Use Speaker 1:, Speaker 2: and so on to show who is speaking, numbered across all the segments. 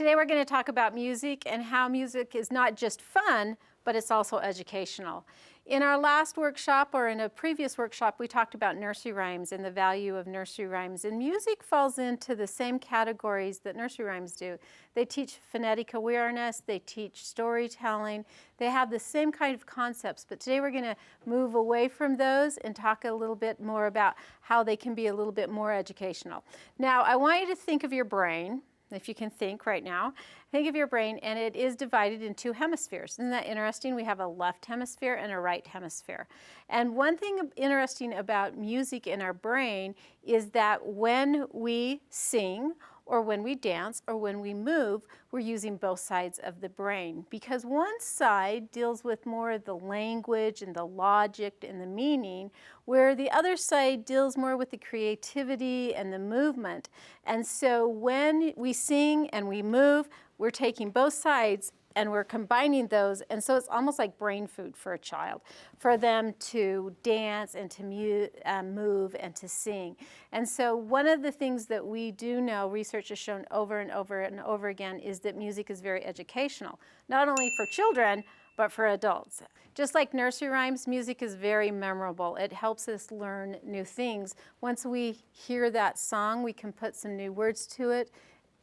Speaker 1: Today we're going to talk about music and how music is not just fun, but it's also educational. In our last workshop, or in a previous workshop, we talked about nursery rhymes and the value of nursery rhymes. And music falls into the same categories that nursery rhymes do. They teach phonetic awareness, they teach storytelling, they have the same kind of concepts. But today we're going to move away from those and talk a little bit more about how they can be a little bit more educational. Now, I want you to think of your brain. If you can think right now, think of your brain, and it is divided in two hemispheres. Isn't that interesting? We have a left hemisphere and a right hemisphere. And one thing interesting about music in our brain is that when we sing, or when we dance, or when we move, we're using both sides of the brain, because one side deals with more of the language and the logic and the meaning, where the other side deals more with the creativity and the movement. And so when we sing and we move, we're taking both sides and we're combining those, and so it's almost like brain food for a child, for them to dance and to move and to sing. And so one of the things that we do know, research has shown over and over and over again, is that music is very educational, not only for children, but for adults. Just like nursery rhymes, music is very memorable. It helps us learn new things. Once we hear that song, we can put some new words to it,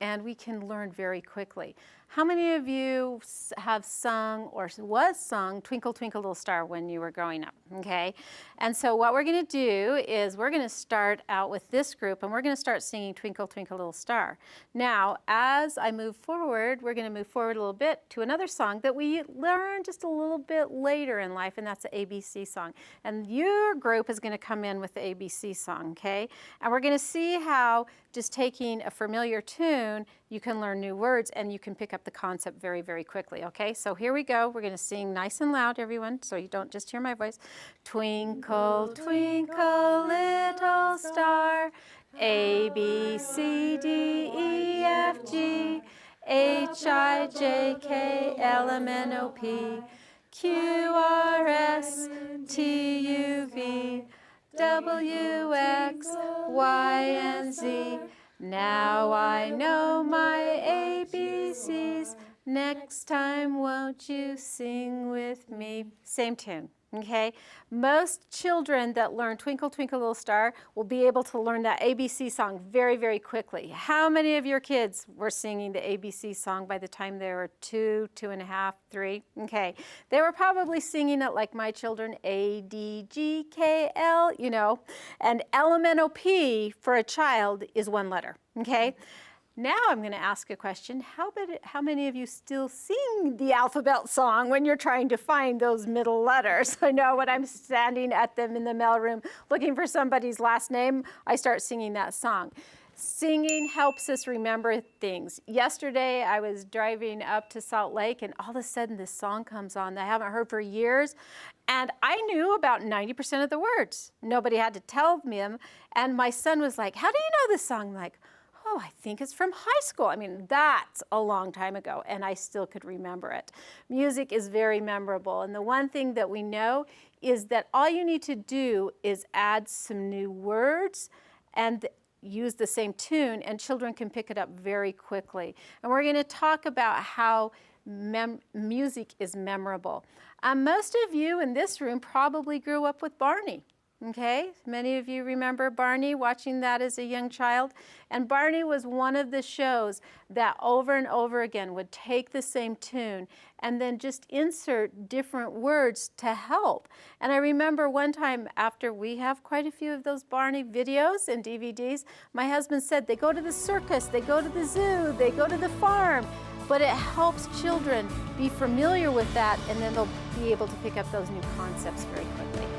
Speaker 1: and we can learn very quickly. How many of you have sung or was sung Twinkle, Twinkle, Little Star when you were growing up, okay? And so what we're gonna do is we're gonna start out with this group, and we're gonna start singing Twinkle, Twinkle, Little Star. Now, as I move forward, we're gonna move forward a little bit to another song that we learn just a little bit later in life, and that's the ABC song. And your group is gonna come in with the ABC song, okay? And we're gonna see how just taking a familiar tune, you can learn new words and you can pick up the concept very, very quickly, okay? So here we go. We're gonna sing nice and loud, everyone, so you don't just hear my voice. Twinkle, twinkle, little star, A, B, C, D, E, F, G, H, I, J, K, L, M, N, O, P, Q, R, S, T, U, V, W, X, Y, and Z. Now I know my ABCs. Next time, won't you sing with me? Same tune, okay? Most children that learn Twinkle, Twinkle, Little Star will be able to learn that ABC song very, very quickly. How many of your kids were singing the ABC song by the time they were 2, 2.5, 3? Okay, they were probably singing it like my children, A, D, G, K, L, you know, and LMNOP for a child is one letter, okay? Now I'm going to ask a question. How many of you still sing the alphabet song when you're trying to find those middle letters? I know when I'm standing at them in the mailroom looking for somebody's last name, I start singing that song. Singing helps us remember things. Yesterday, I was driving up to Salt Lake, and all of a sudden this song comes on that I haven't heard for years, and I knew about 90% of the words. Nobody had to tell me them, and my son was like, "How do you know this song?" I'm like, "Oh, I think it's from high school." I mean, that's a long time ago, and I still could remember it. Music is very memorable, and the one thing that we know is that all you need to do is add some new words and use the same tune, and children can pick it up very quickly. And we're going to talk about how music is memorable. Most of you in this room probably grew up with Barney. Okay, many of you remember Barney, watching that as a young child. And Barney was one of the shows that over and over again would take the same tune and then just insert different words to help. And I remember one time, after we have quite a few of those Barney videos and DVDs, my husband said they go to the circus, they go to the zoo, they go to the farm. But it helps children be familiar with that, and then they'll be able to pick up those new concepts very quickly.